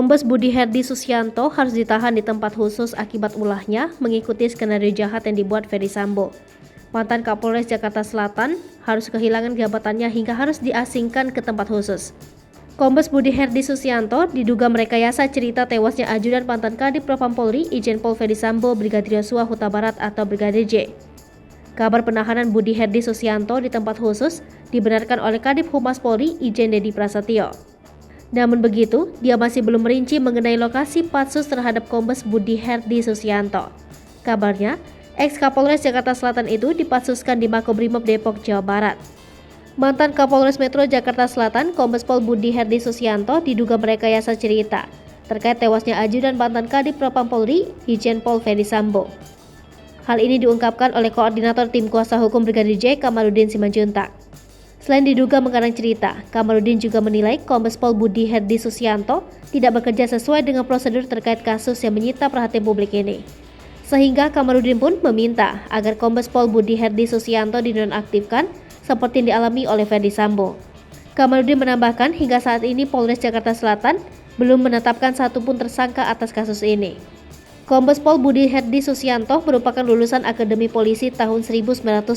Kombes Budi Herdi Susianto harus ditahan di tempat khusus akibat ulahnya mengikuti skenario jahat yang dibuat Ferdy Sambo. Mantan Kapolres Jakarta Selatan harus kehilangan jabatannya hingga harus diasingkan ke tempat khusus. Kombes Budi Herdi Susianto diduga merekayasa cerita tewasnya ajudan mantan Kadif Propam Polri Irjen Pol Ferdy Sambo Brigadir Yosua Huta Barat atau Brigadir J. Kabar penahanan Budi Herdi Susianto di tempat khusus dibenarkan oleh Kadif Humas Polri Irjen Dedi Prasetyo. Namun begitu, dia masih belum merinci mengenai lokasi patsus terhadap Kombes Budi Herdi Susianto. Kabarnya, ex-Kapolres Jakarta Selatan itu dipatsuskan di Makobrimob Depok, Jawa Barat. Mantan Kapolres Metro Jakarta Selatan, Kombes Pol Budi Herdi Susianto diduga merekayasa cerita terkait tewasnya ajudan mantan Kadif Propam Polri, Irjen Pol Ferdy Sambo. Hal ini diungkapkan oleh Koordinator Tim Kuasa Hukum Brigadir J. Kamarudin Simanjuntak. Selain diduga mengarang cerita, Kamarudin juga menilai Kombes Pol Budi Herdi Susianto tidak bekerja sesuai dengan prosedur terkait kasus yang menyita perhatian publik ini. Sehingga Kamarudin pun meminta agar Kombes Pol Budi Herdi Susianto dinonaktifkan seperti yang dialami oleh Ferdy Sambo. Kamarudin menambahkan hingga saat ini Polres Jakarta Selatan belum menetapkan satupun tersangka atas kasus ini. Kombes Pol Budi Herdi Susianto merupakan lulusan Akademi Polisi tahun 1996.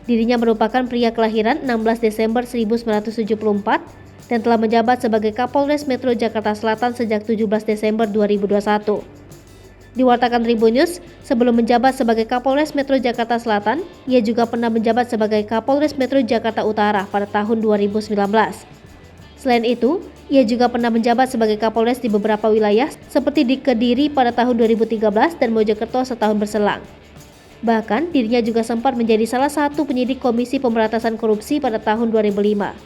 Dirinya merupakan pria kelahiran 16 Desember 1974 dan telah menjabat sebagai Kapolres Metro Jakarta Selatan sejak 17 Desember 2021. Diwartakan Tribun News, sebelum menjabat sebagai Kapolres Metro Jakarta Selatan, ia juga pernah menjabat sebagai Kapolres Metro Jakarta Utara pada tahun 2019. Selain itu, ia juga pernah menjabat sebagai Kapolres di beberapa wilayah seperti di Kediri pada tahun 2013 dan Mojokerto setahun berselang. Bahkan, dirinya juga sempat menjadi salah satu penyidik Komisi Pemberantasan Korupsi pada tahun 2005.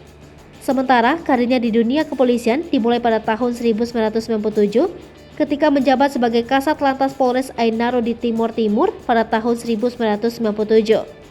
Sementara, karirnya di dunia kepolisian dimulai pada tahun 1997 ketika menjabat sebagai Kasat Lantas Polres Ainaro di Timor Timur pada tahun 1997.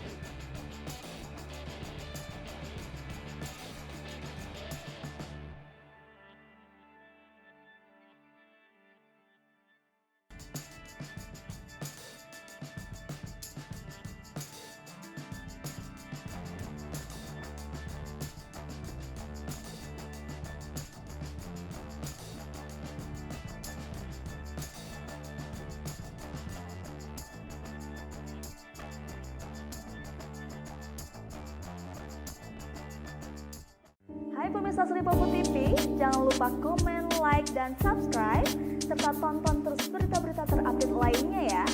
Hai pemirsa Sri Popo TV, jangan lupa komen, like, dan subscribe, serta tonton terus berita-berita terupdate lainnya ya.